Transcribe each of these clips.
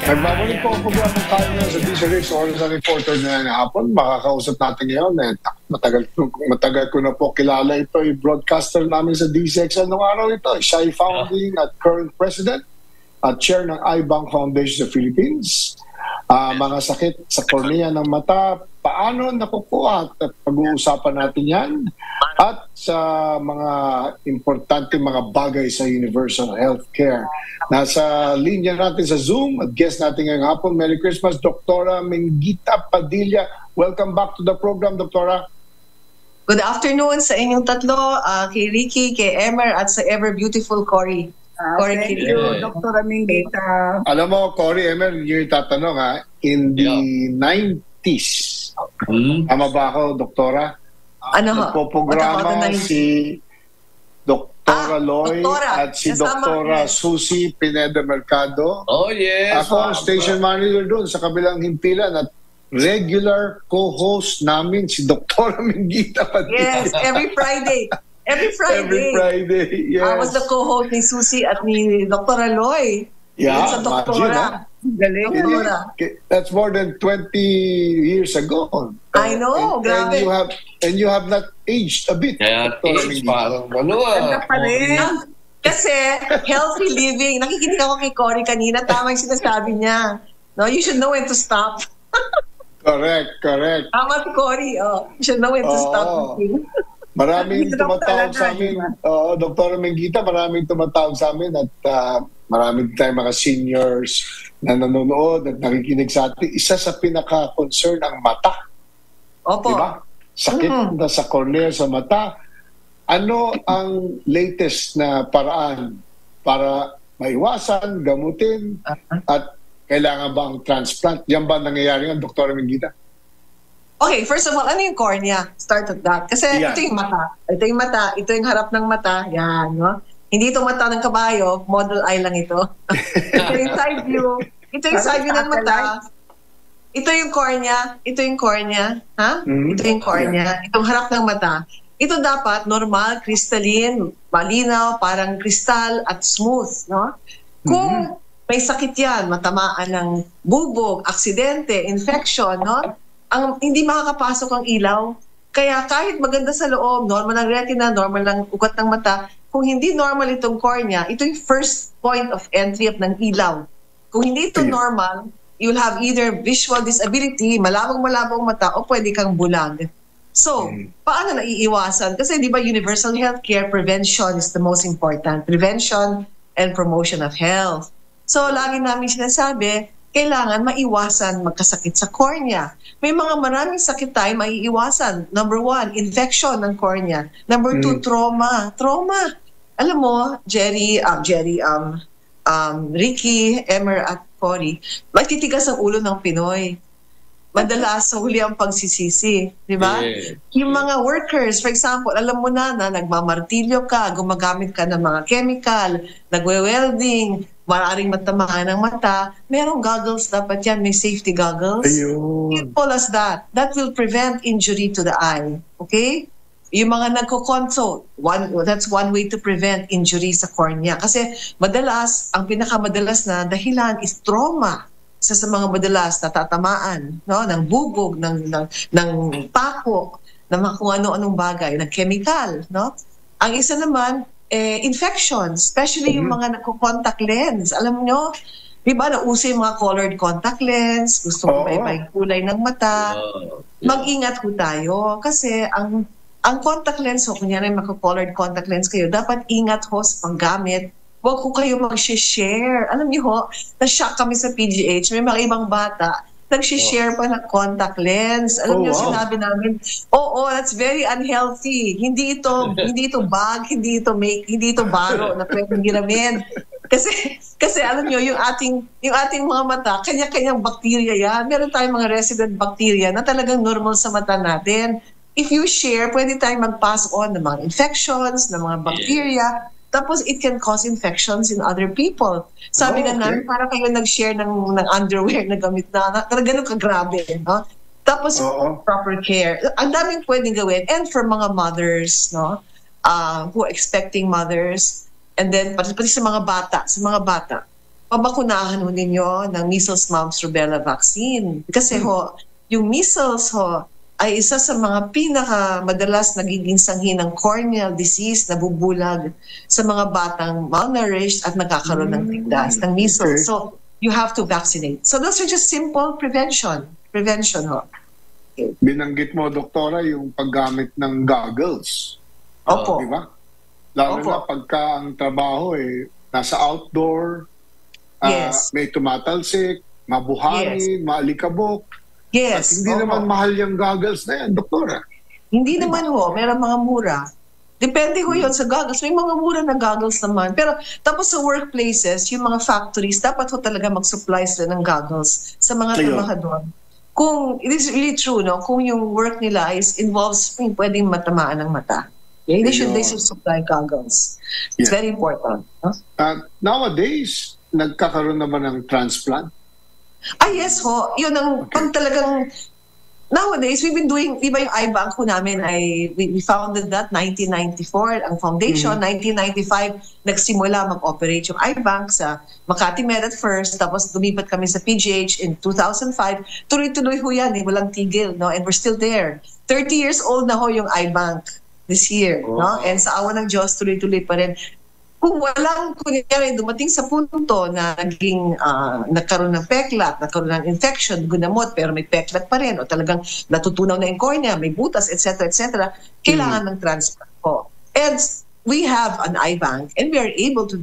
Nagbabalik po ang programa tayo sa DZRX Oras na Reporter na hapon. Makakausap natin ngayon. Matagal ko na po kilala ito. Broadcaster namin sa DZX anong araw ito. Siya ay founding at current president at chair ng iBank Foundation sa Philippines. Mga sakit sa kornea ng mata, paano nakukuha at pag-uusapan natin yan. At sa mga importante mga bagay sa universal healthcare. Nasa linya natin sa Zoom at guest natin ngayong hapon. Merry Christmas, Dr. Mengita Padilla. Welcome back to the program, Dr. Good afternoon sa inyong tatlo, kay Ricky, kay Emer, at sa ever beautiful Cory. Thank you, Dr. Mengita. Alam mo, Cory, Emer, yung tatanong in the 90s, tama ba ako, Doktora? Ano ho? Nagpo-programa si Dr. Loy Doktora. at si Dr. Susie Pineda Mercado. Oh, yes. Ako ang station manager doon sa kabilang himpilan at regular co-host namin si Dr. Mengita Padilla. Yes, every Friday. Every Friday, yes. I was the co-host ni Susie at ni Dr. Aloy. Yeah, sa Doktora. Galing. That's more than 20 years ago. I know, grabe. And you have not aged a bit. Kaya age, parang Ganda pa rin. Kasi healthy living. Nakikinig ako kay Cory kanina. Tama yung sinasabi niya. No, you should know when to stop. Correct. Tama si Cory. You should know when to stop. Maraming tumatawag sa amin. Dr. Mengita, maraming tumatawag sa amin at maraming tayong mga seniors na nanonood at nakikinig sa atin. Isa sa pinaka-concern ang mata. Opo. Diba? Sakit na sa cornea, sa mata. Ano ang latest na paraan para maiwasan, gamutin, at kailangan bang transplant? Yan ba nangyayari nga, Dr. Mengita? Okay, first of all, ano yung cornea? Start with that. Kasi ito yung mata. Ito yung harap ng mata. Yan, no? Hindi ito mata ng kabayo. Model eye lang ito. Ito yung side view. Ito yung side view ng mata. Ito yung cornea. Ito yung cornea. Ha? Ito yung cornea. Itong harap ng mata. Ito dapat normal, crystalline, malinaw, parang kristal at smooth, no? Kung may sakit yan, matamaan ng bubog, aksidente, infection, no? Hindi makakapasok ang ilaw. Kaya kahit maganda sa loob, normal ng retina, normal ng ugat ng mata, kung hindi normal itong cornea, ito yung first point of entry ng ilaw. Kung hindi ito normal, you'll have either visual disability, malabong-malabong mata, o pwede kang bulag. So, paano naiiwasan? Kasi di ba universal healthcare, prevention is the most important. Prevention and promotion of health. So, lagi namin sinasabi, kailangan maiwasan magkasakit sa cornea. May maraming sakit tayo maiiwasan. Number 1, infection ng cornea. Number 2, trauma. Alam mo, Ricky, Emer at Cory, magtitigas ang ulo ng Pinoy. Madalas sa huli ang pagsisisi, di ba? Yeah. Yung mga workers, for example, alam mo na nagmamartilyo ka, gumagamit ka ng mga chemical, nagwe-welding, maaaring matamaan ng mata, merong goggles dapat yan, may safety goggles. Simple as that. That will prevent injury to the eye. Okay? Yung mga nagko-consult, that's one way to prevent injury sa cornea. Kasi madalas, ang pinakamadalas na dahilan is trauma. Isa sa mga madalas na tatamaan, no? Ng bubog, ng pako, ng mga kung ano-anong bagay, ng chemical. No? Ang isa naman, infections, especially yung mga nagko-contact lens. Alam nyo, di ba, nauso yung mga colored contact lens, gusto mo iba-iba yung kulay ng mata. Mag-ingat ho tayo kasi ang contact lens ho, kunyari maka-colored contact lens kayo, dapat ingat ho sa paggamit. Huwag ko kayo mag-share. Alam niyo ho, na-shock kami sa PGH, may mga ibang bata, nag-share pa ng contact lens. Alam niyo, sinabi namin, that's very unhealthy. Hindi ito bag, hindi ito baro na pwedeng ginamin. Kasi alam niyo, yung ating mga mata, kanya-kanyang bakterya yan. Meron tayong mga resident bacteria na talagang normal sa mata natin. If you share, pwede tayong mag-pass on ng mga infections, ng mga bacteria. Tapos it can cause infections in other people. Sabi nga namin, para kayo nag-share ng underwear na gamit na ganun kagrabe. No? Tapos proper care. Ang daming pwedeng gawin. And for mga mothers, no, who are expecting mothers, and then pati sa mga bata, pabakunahan ho ninyo ng measles, mumps, rubella vaccine. Kasi yung measles ay isa sa mga pinakamadalas nagiging sanhi ng corneal disease, nabubulag sa mga batang malnourished at nagkakaroon ng tigdas, ng measles. So, you have to vaccinate. So, those are just simple prevention. Prevention ho. Binanggit mo, Doktora, yung paggamit ng goggles. Opo. Di ba? Lalo Opo. na pagka ang trabaho nasa outdoor, Yes. may tumatalsik, mabuhangin, maalikabok. Yes. At hindi naman mahal yung goggles na yan, Doktora. Hindi naman meron mga mura. Depende ho yun sa goggles. May mga mura na goggles naman. Pero tapos sa workplaces, yung mga factories, dapat ho talaga mag-supply sila ng goggles sa mga trabahador. Kung, it is really true, no? Kung yung work nila involves pwedeng matamaan ng mata. They should supply goggles. It's very important. No? Nowadays, nagkakaroon naman ng transplant. Yes ho. Yun ang pag talagang nowadays, we've been doing, di ba yung iBank ko namin we founded that 1994, ang foundation, 1995, nagsimula mag-operate yung iBank sa Makati Med at first, tapos lumipat kami sa PGH in 2005. Tuloy-tuloy ho yan, walang tigil, no? And we're still there. 30 years old na ho yung iBank this year, no? And sa awa ng Diyos, tuloy-tuloy pa rin. Kung walang, kunyari, dumating sa punto na nagkaroon ng peklat, nagkaroon ng infection, gunamot, pero may peklat pa rin, o talagang natutunaw na yung cornea, may butas, etc., kailangan ng transplant po. And we have an iBank and we are able to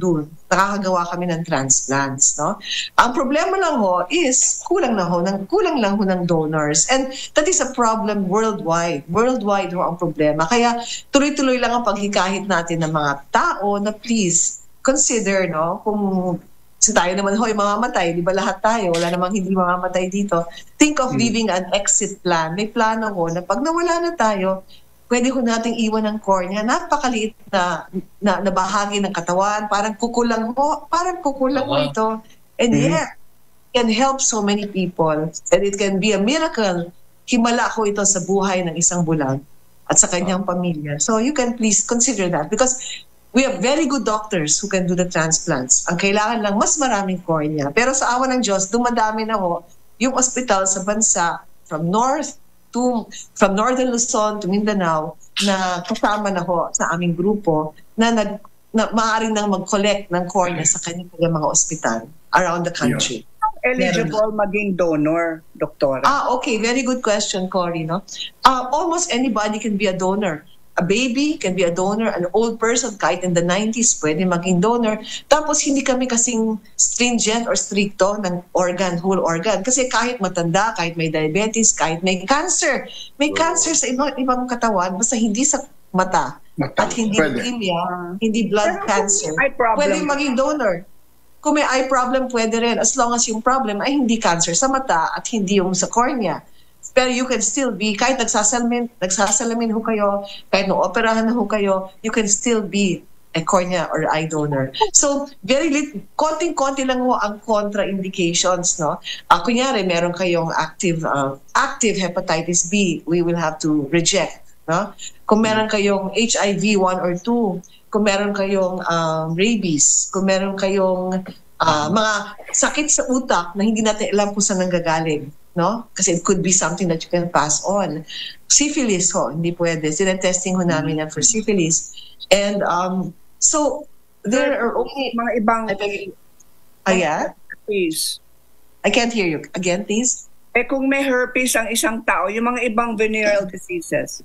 nakakagawa kami ng transplants, no? Ang problema lang is kulang lang ho ng donors, and that is a problem worldwide. Worldwide ho ang problema. Kaya tuloy-tuloy lang ang paghikahit natin ng mga tao na please consider, no, kung tayo naman yung mamamatay, di ba lahat tayo, wala namang hindi mamamatay dito. Think of leaving an exit plan. May plano na pag nawala na tayo, pwede ko nating iwan ng cornea. Napakaliit na bahagi ng katawan. Parang kukulang mo ito. And yet, it can help so many people. And it can be a miracle. Himala ko ito sa buhay ng isang bulag at sa kanyang pamilya. So you can please consider that. Because we have very good doctors who can do the transplants. Ang kailangan lang, mas maraming cornea. Pero sa awa ng Diyos, dumadami na yung ospital sa bansa from Northern Luzon to Mindanao na kasama na sa aming grupo na maaaring nang mag-collect ng cornea sa kanyang mga ospital around the country. Eligible maging donor, Doktora? Okay. Very good question, Cory. No? Almost anybody can be a donor. A baby can be a donor, an old person, kahit in the 90s, pwede maging donor. Tapos hindi kami kasing stringent or stricto ng whole organ. Kasi kahit matanda, kahit may diabetes, kahit may cancer sa ibang katawan, basta hindi sa mata at hindi leukemia, hindi blood cancer, pwede maging donor. Kung may eye problem, pwede rin. As long as yung problem ay hindi cancer sa mata at hindi yung sa cornea. Pero you can still be, kahit nagsasalamin ho kayo, kahit operahan na ho kayo, you can still be a cornea or eye donor. So, konting-konti lang ang contraindications, no? Kunyari, meron kayong active hepatitis B, we will have to reject, no? Kung meron kayong HIV 1 or 2, kung meron kayong rabies, kung meron kayong mga sakit sa utak na hindi natin alam kung saan nanggagaling, no? Kasi it could be something that you can pass on. Syphilis hindi pwede. Sinetesting namin yan for syphilis. And so, there are only mga ibang herpes. I can't hear you. Again, please. Kung may herpes ang isang tao, yung mga ibang venereal diseases.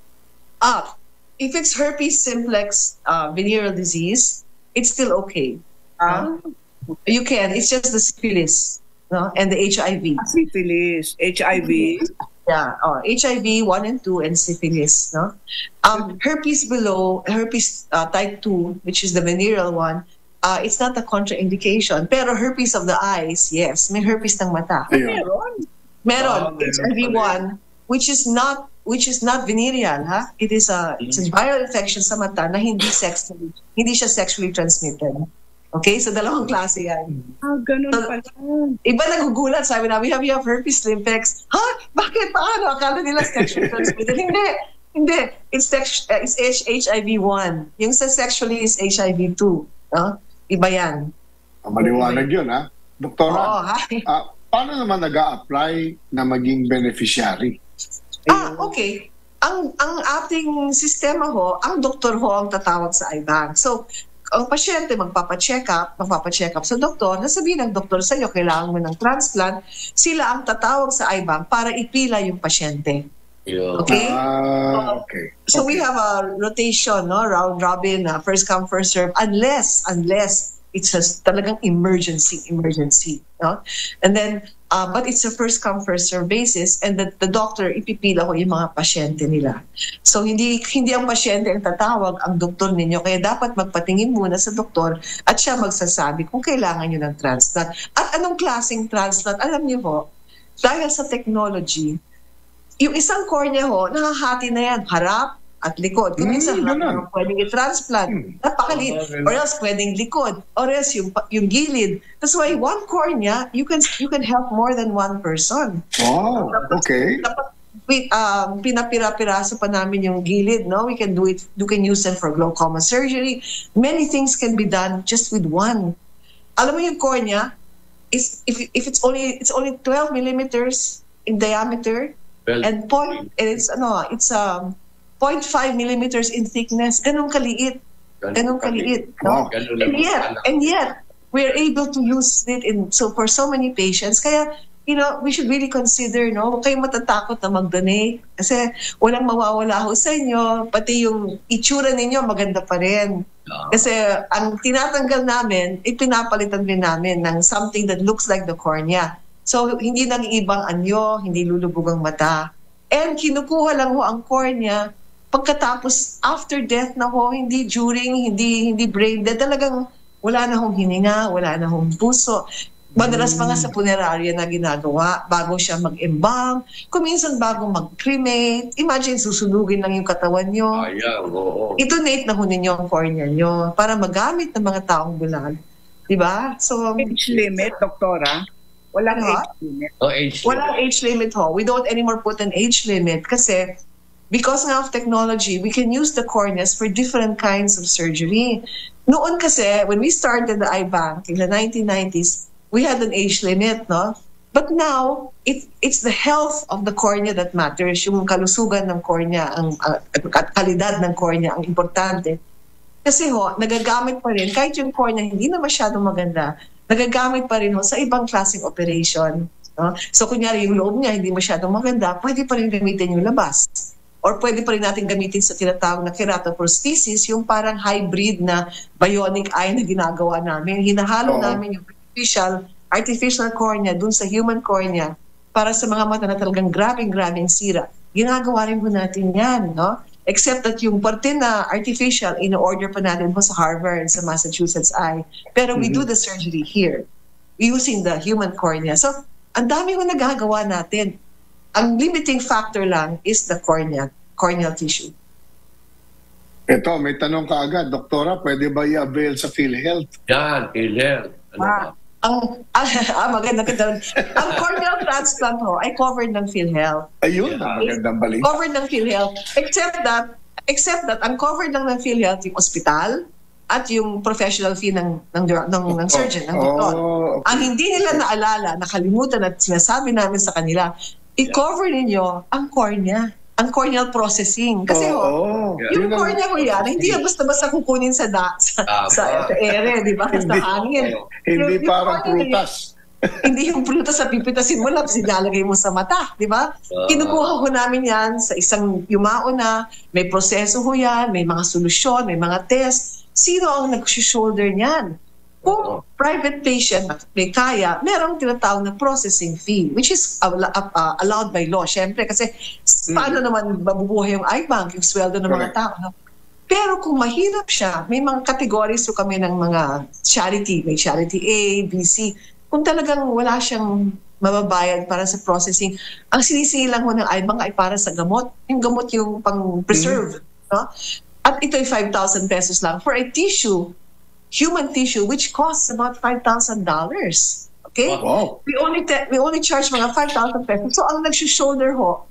If it's herpes simplex venereal disease, it's still okay. You can. It's just the syphilis. No? And the HIV. Syphilis, HIV. Yeah, HIV 1 and 2 and syphilis. No? Herpes type 2, which is the venereal one, it's not a contraindication. Pero herpes of the eyes, yes. May herpes ng mata. Meron. HIV 1, which is not venereal, ha? It's a viral infection sa mata na hindi siya sexually transmitted. Okay, so dalawang klase yan. Ganun pala. Iba nagugulat, sabi na, we have herpes simplex. Bakit? Paano? Akala nila sexually transmitted. Hindi. It's HIV 1. Yung sa sexually is HIV 2. No? Iba yan. Maliwanag yun, ha? Doktora, Oo, hi. paano naman nag-a-apply na maging beneficiary? Okay. Ang ating sistema ho, ang doktor ho ang tatawag sa IBank. So, ang pasyente magpapacheck up sa doktor, nasabihin ng doktor sa iyo, kailangan mo ng transplant, sila ang tatawag sa IBank para ipila yung pasyente. Okay? Okay. So we have a rotation, no, round robin, first come first serve, unless it's a talagang emergency, no? And then but it's a first come first serve basis, and the doctor ipipila ko yung mga pasyente nila. So hindi ang pasyente ang tatawag, ang doktor ninyo, kaya dapat magpatingin muna sa doktor at siya magsasabi kung kailangan niyo ng transplant. At anong klaseng transplant? Alam niyo ho, dahil sa technology, yung isang cornea ho, nakahati na yan, harap at likod. Kung minsan pwedeng i-transplant, napakaliit. Or else pwedeng likod. Or else yung gilid. That's why one cornea, you can help more than one person. Wow, okay. Pinapira-piraso pa namin yung gilid, no? We can use them for glaucoma surgery. Many things can be done just with one. Alam mo yung cornea, if it's only 12 millimeters in diameter, and it's 0.5 millimeters in thickness. Ganun kaliit. No? Wow. And yet, we're able to use it for so many patients. Kaya, we should really consider, no? Huwag kayong matatakot na mag-donate. Kasi walang mawawala ho sa inyo. Pati yung itsura ninyo, maganda pa rin. Kasi ang tinatanggal namin, pinapalitan din namin ng something that looks like the cornea. So, hindi nag-iibang anyo, hindi lulubog ang mata. And kinukuha lang ho ang cornea pagkatapos, after death na ho, hindi during, hindi brain dead. Talagang wala na hong hininga, wala na hong puso. Madalas pa nga sa punerarya na ginagawa, bago siya mag-embalm, kuminsan bago mag-cremate. Imagine, susunugin lang yung katawan nyo. I-donate na ho ninyo ang cornea nyo para magamit ng mga taong bulag. Diba? So, age limit, doktora? Walang age limit. Walang age limit ho. We don't anymore put an age limit kasi because nga of technology, we can use the corneas for different kinds of surgery. Noon kasi, when we started the IBank in the 1990s, we had an age limit, no? But now, it's the health of the cornea that matters. Yung kalusugan ng cornea, at kalidad ng cornea ang importante. Kasi ho, nagagamit pa rin, kahit yung cornea hindi na masyadong maganda, nagagamit pa rin ho sa ibang klaseng operation. No? So kunyari yung loob niya hindi masyadong maganda, pwede pa rin gamitin yung labas. Or pwede pa rin natin gamitin sa tinatawag na keratoprosthesis, yung parang hybrid na bionic eye na ginagawa namin. Hinahalo namin yung artificial cornea dun sa human cornea para sa mga mata na talagang grabing sira. Ginagawa rin po natin yan, no? Except that yung parte na artificial, in-order pa natin po sa Harvard, sa Massachusetts Eye. Pero we do the surgery here using the human cornea. So, ang dami ko nagagawa natin. Ang limiting factor lang is the corneal tissue. Ito, may tanong ka agad. Doktora, pwede ba i-avail sa PhilHealth? Yan, PhilHealth. Maganda ka doon. Ang corneal transplant ho ay covered ng PhilHealth. Ayun, magandang balita. Covered ng PhilHealth. Except that ang covered lang ng PhilHealth yung ospital at yung professional fee ng surgeon, ng doktor. Okay. Ang hindi nila naalala, nakalimutan at sinasabi namin sa kanila, i-cover ninyo ang cornea. Ang corneal processing. Kasi yung cornea ko yan, hindi yan basta-basta kukunin sa ere, di ba? Sa hangin. Hindi parang prutas. Hindi yung prutas sa pipitasin mo lang, sinalagay mo sa mata, di ba? Kinukuha ko namin yan sa isang yumao na, may proseso ho yan, may mga solusyon, may mga test. Sino ang nag-shoulder niyan? Kung private patient may kaya, merong tinatawag na processing fee, which is allowed by law. Siyempre, kasi paano naman mabubuhay yung IBank, yung sweldo ng mga tao. No? Pero kung mahirap siya, may mga categories so kami ng mga charity. May charity A, B, C. Kung talagang wala siyang mababayad para sa processing, ang sinisingil lang ho ng IBank ay para sa gamot. Yung gamot yung pang-preserve. No? At ito ay 5,000 pesos lang for a tissue, human tissue, which costs about $5,000. Okay? Wow. We only charge mga 5,000 pesos. So ang nag-shoulder ho,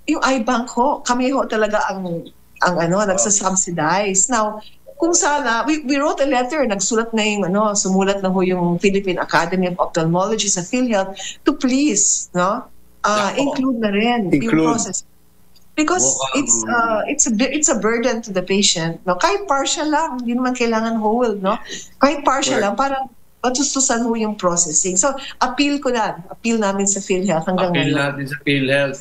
yung IBank ho, kami ho talaga ang nagsasubsidize. Now, kung sana, we wrote a letter, nagsulat na yung, sumulat na ho yung Philippine Academy of Ophthalmology sa PhilHealth to please, include na rin yung process. Because it's a burden to the patient. No? Kahit partial lang, hindi naman kailangan whole. No? Kahit partial lang, parang matustusan mo yung processing. So, appeal namin sa PhilHealth hanggang ngayon. Appeal natin sa PhilHealth.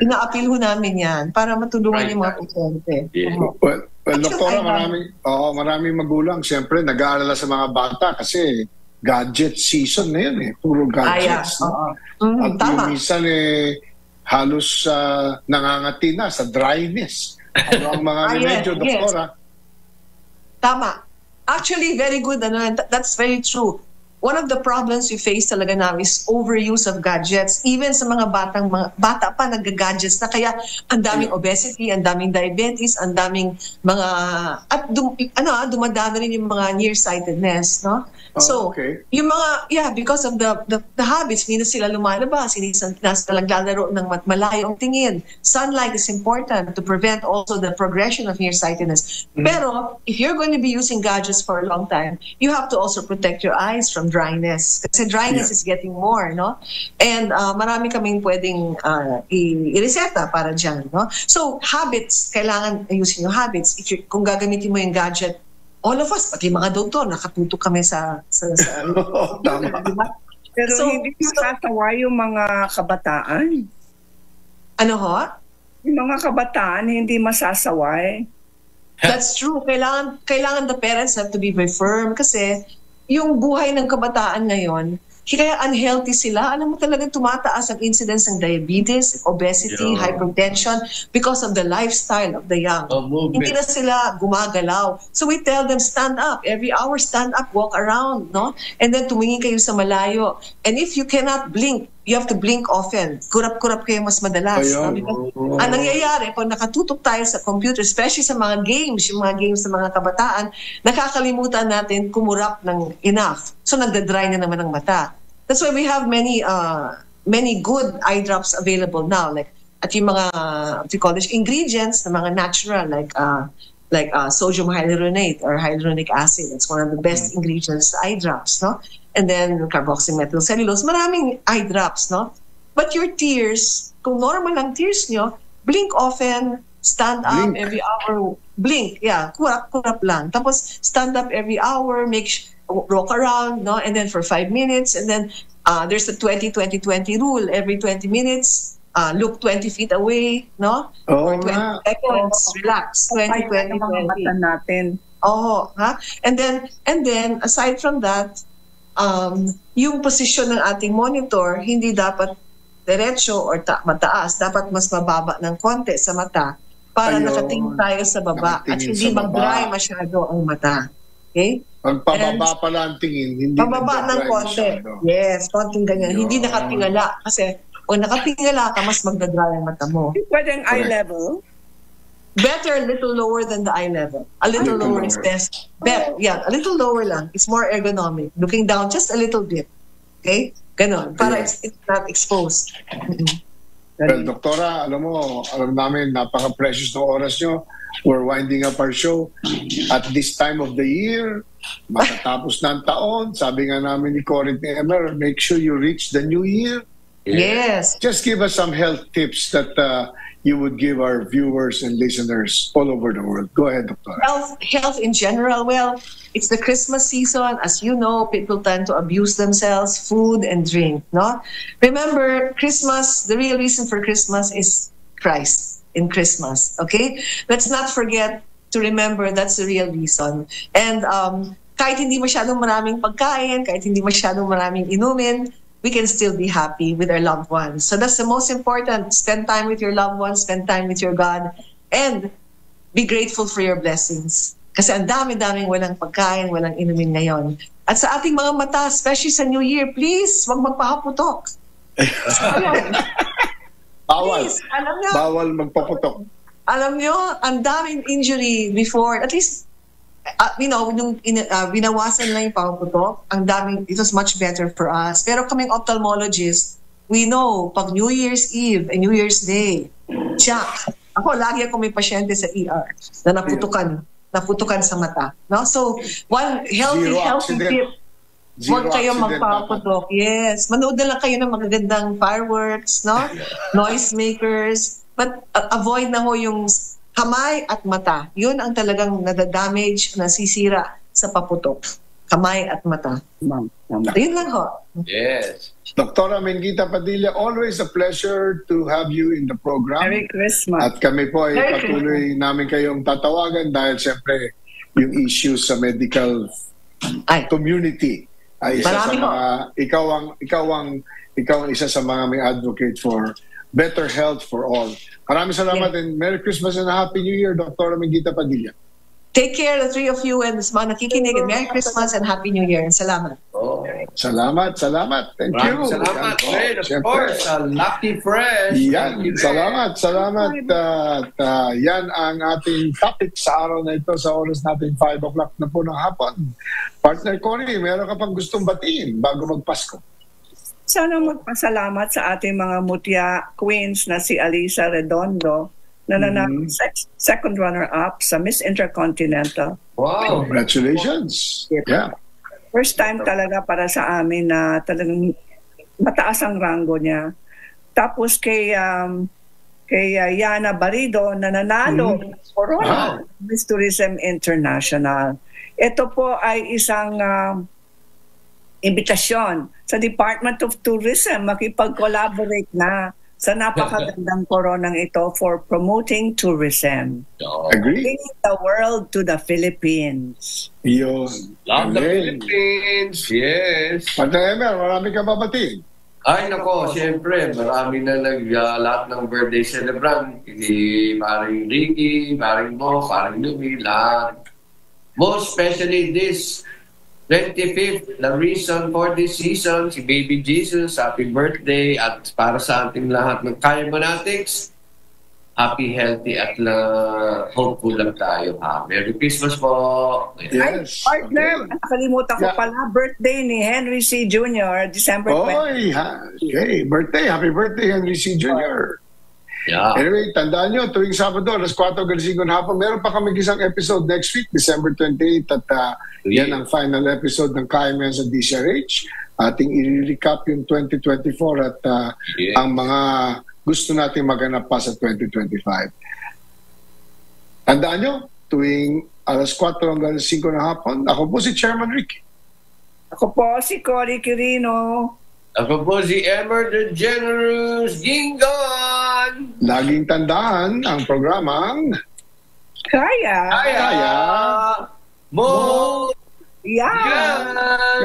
Ina-appeal ho namin yan para matulungan yung mga pasyente. Well, Doktora, maraming magulang siyempre nag-aalala sa mga bata kasi gadget season na yun puro gadgets. At tama. minsan halos nangangati na sa dryness. Ano ang mga remedyo, Doktora? Tama. Actually, very good. That's very true. One of the problems we face talaga now is overuse of gadgets. Even sa mga bata pa nag-gadgets na, kaya ang daming obesity, ang daming diabetes, ang daming mga dumadami rin yung mga nearsightedness, no? Yung mga because of the habits, hindi na sila lumalabas, hindi na sila naglalaro ng malayo ang tingin. Sunlight is important to prevent also the progression of nearsightedness. Pero if you're going to be using gadgets for a long time, you have to also protect your eyes from dryness. Kasi dryness is getting more, no? And marami kaming pwedeng i-reseta para dyan, no? So, habits, kailangan ayusin yung habits. Kung gagamitin mo yung gadget, all of us, pati mga doktor, nakatutok kami sa tama. Pero hindi masasawa yung mga kabataan. Ano ho? Yung mga kabataan, hindi masasaway. That's true. Kailangan the parents have to be very firm kasi yung buhay ng kabataan ngayon, kaya unhealthy sila. Alam mo talagang tumataas ang incidence ng diabetes, obesity, hypertension because of the lifestyle of the young. Hindi na sila gumagalaw. So we tell them, stand up. Every hour, stand up, walk around, no? And then tumingin kayo sa malayo. And if you cannot blink, you have to blink often. Kurap-kurap kayo mas madalas. No? Ang nangyayari, pag nakatutok tayo sa computer, especially sa mga games, yung mga games sa mga kabataan, nakakalimutan natin kumurap ng enough. So nagda-dry na naman ang mata. That's why we have many good eye drops available now. At yung mga, what you call this, ingredients, na mga natural, like sodium hyaluronate or hyaluronic acid. That's one of the best ingredients sa eye drops, no? And then carboxymethyl cellulose, maraming eye drops, no? But your tears, kung normal ang tears nyo, blink often, stand up every hour, blink, kurap-kurap lang. Tapos stand up every hour, walk around, no? And then for 5 minutes, and then there's the 20-20-20 rule. Every 20 minutes, look 20 feet away, no? Or 20 seconds, relax, 20-20-20. natin. And then aside from that, yung posisyon ng ating monitor, hindi dapat diretso or mataas, dapat mas mababa ng konti sa mata para nakatingin tayo sa baba at hindi mag-dry masyado ang mata. Okay? Pag pababa pala ang tingin, hindi pababa ng konti. Yes, konting ganyan. Hindi nakatingala kasi kung nakatingala ka, mas magdadry ang mata mo. Pwedeng eye level? Better a little lower than the eye level. A little lower is best. A little lower lang. It's more ergonomic. Looking down just a little bit. Okay? Ganon. Para it's not exposed. Well, Doktora, alam namin, napaka-precious ng oras nyo. We're winding up our show. At this time of the year, matatapos na ang taon. Sabi nga namin ni Corinth Emer, make sure you reach the new year. Yes. Just give us some health tips that you would give our viewers and listeners all over the world. Go ahead, Doctor. Health in general. Well, it's the Christmas season. As you know, people tend to abuse themselves, food and drink. No, remember Christmas. The real reason for Christmas is Christ in Christmas. Okay, let's not forget to remember that's the real reason. And kahit hindi masyadong maraming pagkain, kahit hindi masyadong maraming inumin, we can still be happy with our loved ones. So that's the most important. Spend time with your loved ones, spend time with your God, and be grateful for your blessings. Kasi ang dami-daming walang pagkain, walang inumin ngayon. At sa ating mga mata, especially sa New Year, please, wag magpahaputok. Bawal. Please, alam nyo, Bawal magpaputok. Alam nyo, ang daming injury before, at least, nung binawasan lang yung pahaputok, ang daming, it was much better for us. Pero kaming ophthalmologists, we know, pag New Year's Eve and New Year's Day, ako, lagi ako may pasyente sa ER na naputukan naputukan sa mata. No? So, one healthy accident. tip, huwag kayong accident magpaputok. Yes. Manood na lang kayo ng magagandang fireworks, no? Noise makers. But avoid na ho yung kamay at mata. Yun ang talagang nadadamage, nasisira sa paputok. Kamay at mata. Yun lang ho. Yes. Dr. Mengita Padilla, always a pleasure to have you in the program. Merry Christmas. At kami po ay Merry patuloy namin kayong tatawagan dahil siyempre yung issues sa medical community ay isa sa mga ikaw ang isa sa mga may advocate for better health for all. Maraming salamat and Merry Christmas and Happy New Year, Dr. Mengita Padilla. Take care, the three of you, and sa mga nakikinig. Merry Christmas and Happy New Year. Salamat. Salamat. Thank you. Salamat, Fred. Of course, Lucky Fresh. Yan, salamat. At yan ang ating topic sa araw na ito sa oras natin 5 o'clock na po ng hapon. Partner Connie, meron ka pang gustong batiin bago magpasko? Sana magpasalamat sa ating mga mutya queens na si Alisa Redondo na nanalo second runner-up sa Miss Intercontinental. Wow. Congratulations. Yeah. First time talaga para sa amin na talagang mataas ang rango niya. Tapos kay Yana Barido na nanalo Corona Miss Tourism International. Ito po ay isang imbitasyon sa Department of Tourism makipag-collaborate na sa napakagandang koronang ito for promoting tourism. Agree. Bringing the world to the Philippines. Yun. Love the Philippines. Yes. Partner Emer, marami ka babatiin. Ay, nako, siyempre, marami na lahat ng birthday celebrant. Paring Ricky, paring Mo, paring Lumi, lahat. Most especially this 25th, the reason for this season, si Baby Jesus, happy birthday. At para sa ating lahat ng Kaymanatics, happy, healthy, at hopeful lang tayo. Merry Christmas po. Yes. Ay, partner, nakalimutan ko pala, birthday ni Henry C. Jr., December 20. Okay, birthday. Happy birthday, Henry C. Jr. Yeah. Anyway, tandaan nyo, tuwing Sabado, alas 4:05 ng hapon, meron pa kami isang episode next week, December 28, at yan ang final episode ng KMN sa DCRH. Ating i-recap yung 2024 at ang mga gusto natin maganap pa sa 2025. Tandaan nyo, tuwing alas 4:05 ng hapon, ako po si Chairman Ricky. Ako po si Cory Quirino. Ako po si Emer the Generous Gingon. Laging tandaan ang programang Kaya. Mo. Yeah.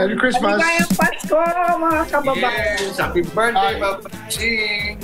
Merry Christmas. Maligayang Pasko, mga kababayan. Yes. Happy birthday, Papa Ching.